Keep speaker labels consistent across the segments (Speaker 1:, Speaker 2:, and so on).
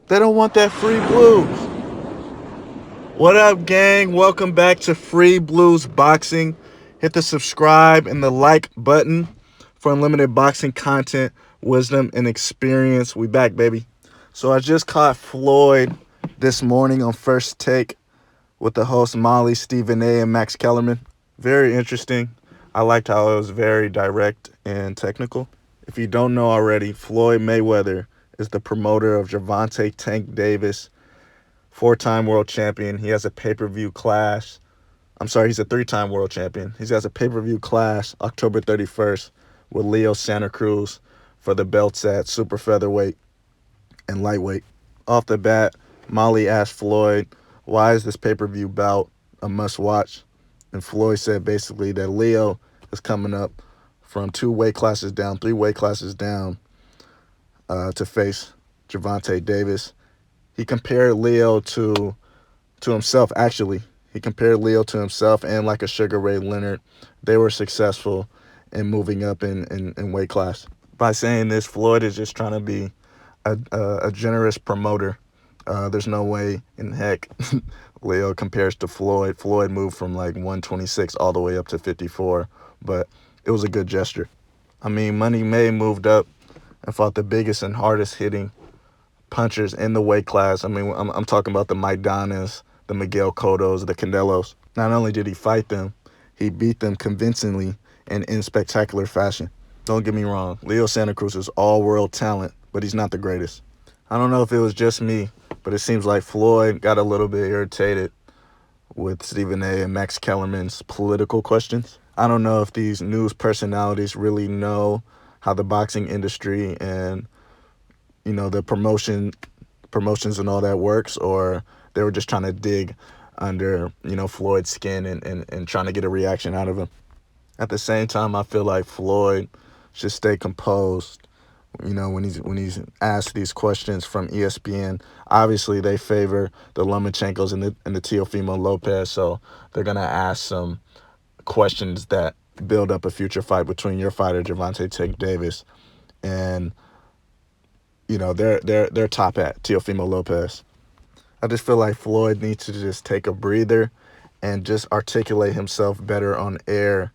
Speaker 1: They don't want that free blues. What up, gang? Welcome back to Free Blues Boxing. Hit the subscribe and the like button for unlimited boxing content, wisdom, and experience. We back, baby. So I just caught Floyd this morning on First Take with the host Molly, Stephen A, and Max Kellerman. Very interesting. I liked how it was very direct and technical. If you don't know already, Floyd Mayweather is the promoter of Gervonta Tank Davis, four-time world champion. He has a pay-per-view clash. He's a three-time world champion. He has a pay-per-view clash October 31st with Leo Santa Cruz for the belts at super featherweight and lightweight. Off the bat, Molly asked Floyd, why is this pay-per-view bout a must-watch? And Floyd said basically that Leo is coming up from three weight classes down, to face Gervonta Davis. He compared Leo to himself, actually. He compared Leo to himself and like a Sugar Ray Leonard. They were successful in moving up in weight class. By saying this, Floyd is just trying to be a generous promoter. There's no way in heck Leo compares to Floyd. Floyd moved from like 126 all the way up to 54, but it was a good gesture. I mean, Money May moved up and fought the biggest and hardest hitting punchers in the weight class. I mean, I'm talking about the Maidanas, the Miguel Cottos, the Candelos. Not only did he fight them, he beat them convincingly and in spectacular fashion. Don't get me wrong, Leo Santa Cruz is all-world talent, but he's not the greatest. I don't know if it was just me, but it seems like Floyd got a little bit irritated with Stephen A and Max Kellerman's political questions. I don't know if these news personalities really know how the boxing industry and the promotions and all that works, or they were just trying to dig under Floyd's skin and trying to get a reaction out of him. At the same time, I feel like Floyd should stay composed when he's asked these questions from ESPN. Obviously they favor the Lomachenkos and the Teofimo Lopez, so they're gonna ask some questions that build up a future fight between your fighter Gervonta Tank Davis and their top hat, Teofimo Lopez. I just feel like Floyd needs to just take a breather and just articulate himself better on air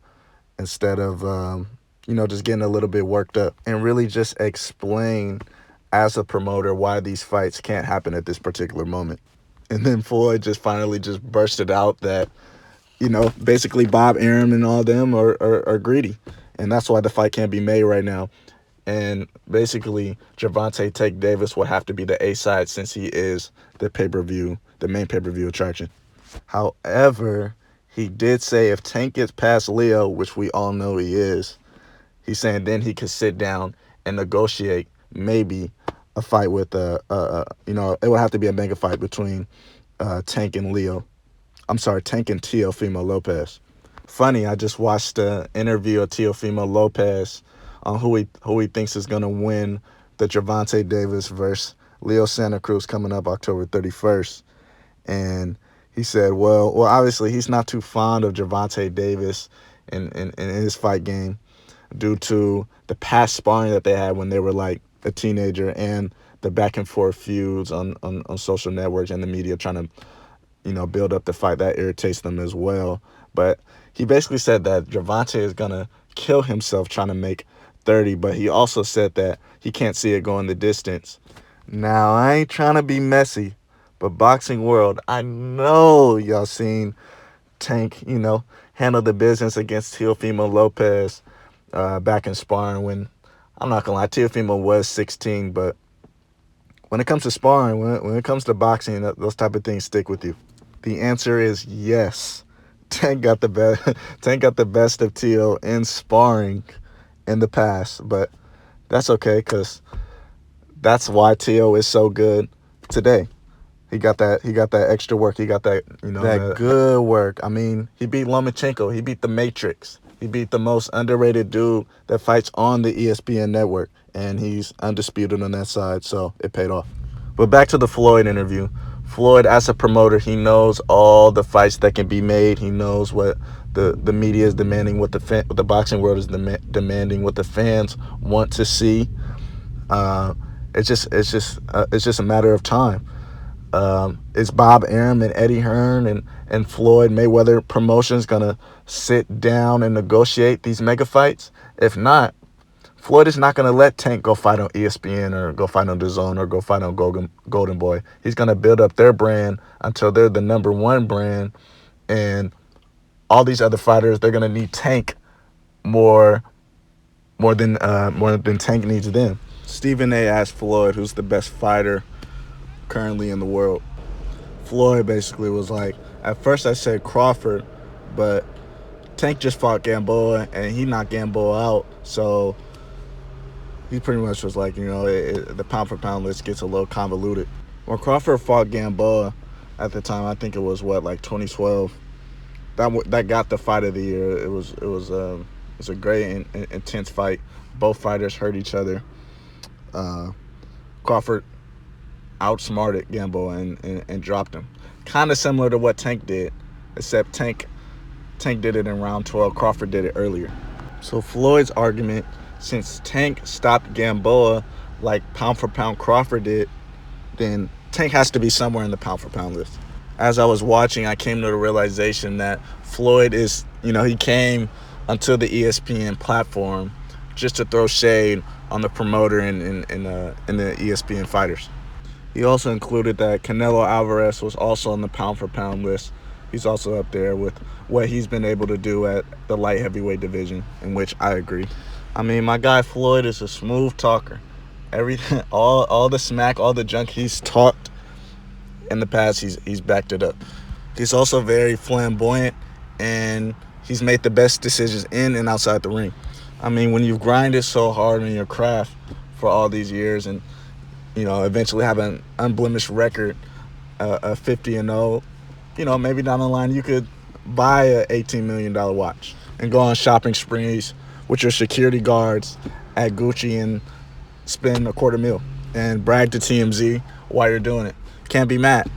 Speaker 1: instead of just getting a little bit worked up, and really just explain as a promoter why these fights can't happen at this particular moment. And then Floyd just finally just bursted out that basically Bob Arum and all them are greedy, and that's why the fight can't be made right now. And basically, Gervonta Tank Davis will have to be the A side since he is the main pay-per-view attraction. However, he did say if Tank gets past Leo, which we all know he is, he's saying then he could sit down and negotiate maybe a fight with it would have to be a mega fight between Tank and Leo. I'm sorry, Tank and Teofimo Lopez. Funny, I just watched the interview of Teofimo Lopez on who he thinks is gonna win the Gervonta Davis versus Leo Santa Cruz coming up October 31st, and he said, well, obviously he's not too fond of Gervonta Davis in his fight game due to the past sparring that they had when they were like a teenager and the back and forth feuds on social networks and the media trying to build up the fight. That irritates them as well. But he basically said that Gervonta is gonna kill himself trying to make 30, but he also said that he can't see it going the distance. Now, I ain't trying to be messy, but Boxing World, I know y'all seen Tank, handle the business against Teofimo Lopez back in sparring when, I'm not gonna lie, Teofimo was 16, but when it comes to sparring, when it comes to boxing, those type of things stick with you. The answer is yes. Tank got the best of Teo in sparring in the past, but that's okay because that's why Teo is so good today. He got that extra work. He got that that good work. I mean, he beat Lomachenko. He beat the Matrix. He beat the most underrated dude that fights on the ESPN network, and he's undisputed on that side, so it paid off. But back to the Floyd interview. Floyd, as a promoter, he knows all the fights that can be made. He knows what the media is demanding, what the boxing world is demanding, what the fans want to see. It's just a matter of time. Is Bob Arum and Eddie Hearn and Floyd Mayweather Promotions gonna sit down and negotiate these mega fights? If not, Floyd is not gonna let Tank go fight on ESPN or go fight on DAZN or go fight on Golden Boy. He's gonna build up their brand until they're the number one brand, and all these other fighters, they're gonna need Tank more more than Tank needs them. Stephen A. asked Floyd who's the best fighter currently in the world. Floyd basically was like, at first I said Crawford, but Tank just fought Gamboa and he knocked Gamboa out, so he pretty much was like, the pound for pound list gets a little convoluted. When Crawford fought Gamboa at the time, I think it was like 2012. That got the fight of the year. It was a great and intense fight. Both fighters hurt each other. Crawford outsmarted Gamboa and dropped him. Kind of similar to what Tank did, except Tank did it in round 12. Crawford did it earlier. So Floyd's argument, since Tank stopped Gamboa like pound for pound Crawford did, then Tank has to be somewhere in the pound for pound list. As I was watching, I came to the realization that Floyd is, he came onto the ESPN platform just to throw shade on the promoter in the ESPN fighters. He also included that Canelo Alvarez was also on the pound for pound list. He's also up there with what he's been able to do at the light heavyweight division, in which I agree. I mean, my guy Floyd is a smooth talker. Everything, all the smack, all the junk he's talked in the past, he's backed it up. He's also very flamboyant, and he's made the best decisions in and outside the ring. I mean, when you've grinded so hard in your craft for all these years and, eventually have an unblemished record, a 50-0, maybe down the line you could buy a $18 million watch and go on shopping sprees with your security guards at Gucci and spend $250,000 and brag to TMZ while you're doing it. Can't be mad.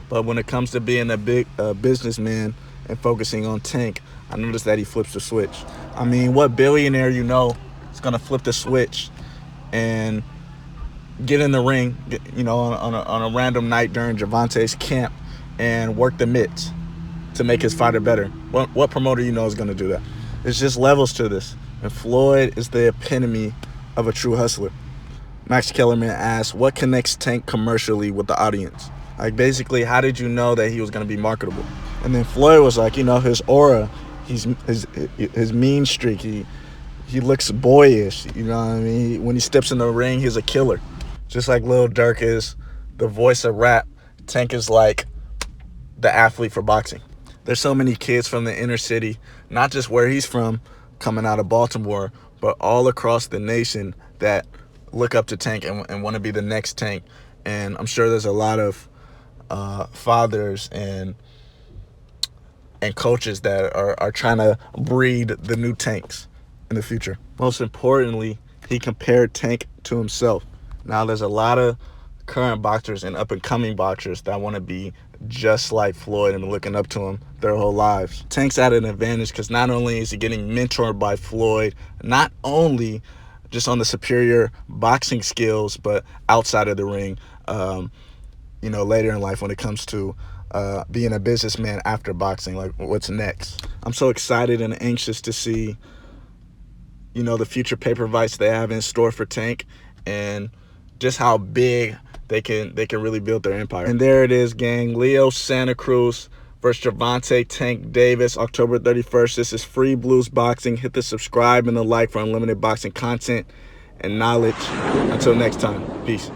Speaker 1: But when it comes to being a big businessman and focusing on Tank, I noticed that he flips the switch. I mean, what billionaire is going to flip the switch and get in the ring, on a random night during Gervonta's camp and work the mitts to make his fighter better? What promoter is going to do that? It's just levels to this. And Floyd is the epitome of a true hustler. Max Kellerman asked, what connects Tank commercially with the audience? Like, basically, how did you know that he was going to be marketable? And then Floyd was like, his aura, his mean streak, he looks boyish, what I mean? When he steps in the ring, he's a killer. Just like Lil Durk is the voice of rap, Tank is like the athlete for boxing. There's so many kids from the inner city, not just where he's from, coming out of Baltimore, but all across the nation that look up to Tank and want to be the next Tank. And I'm sure there's a lot of fathers and coaches that are trying to breed the new Tanks in the future. Most importantly, he compared Tank to himself. Now, there's a lot of current boxers and up-and-coming boxers that want to be just like Floyd and looking up to him their whole lives. Tank's at an advantage because not only is he getting mentored by Floyd, not only just on the superior boxing skills, but outside of the ring, later in life when it comes to being a businessman after boxing, like what's next. I'm so excited and anxious to see, the future paper fights they have in store for Tank and just how big they can really build their empire. And there it is, gang. Leo Santa Cruz versus Gervonta Tank Davis, October 31st. This is Free Blues Boxing. Hit the subscribe and the like for unlimited boxing content and knowledge. Until next time, peace.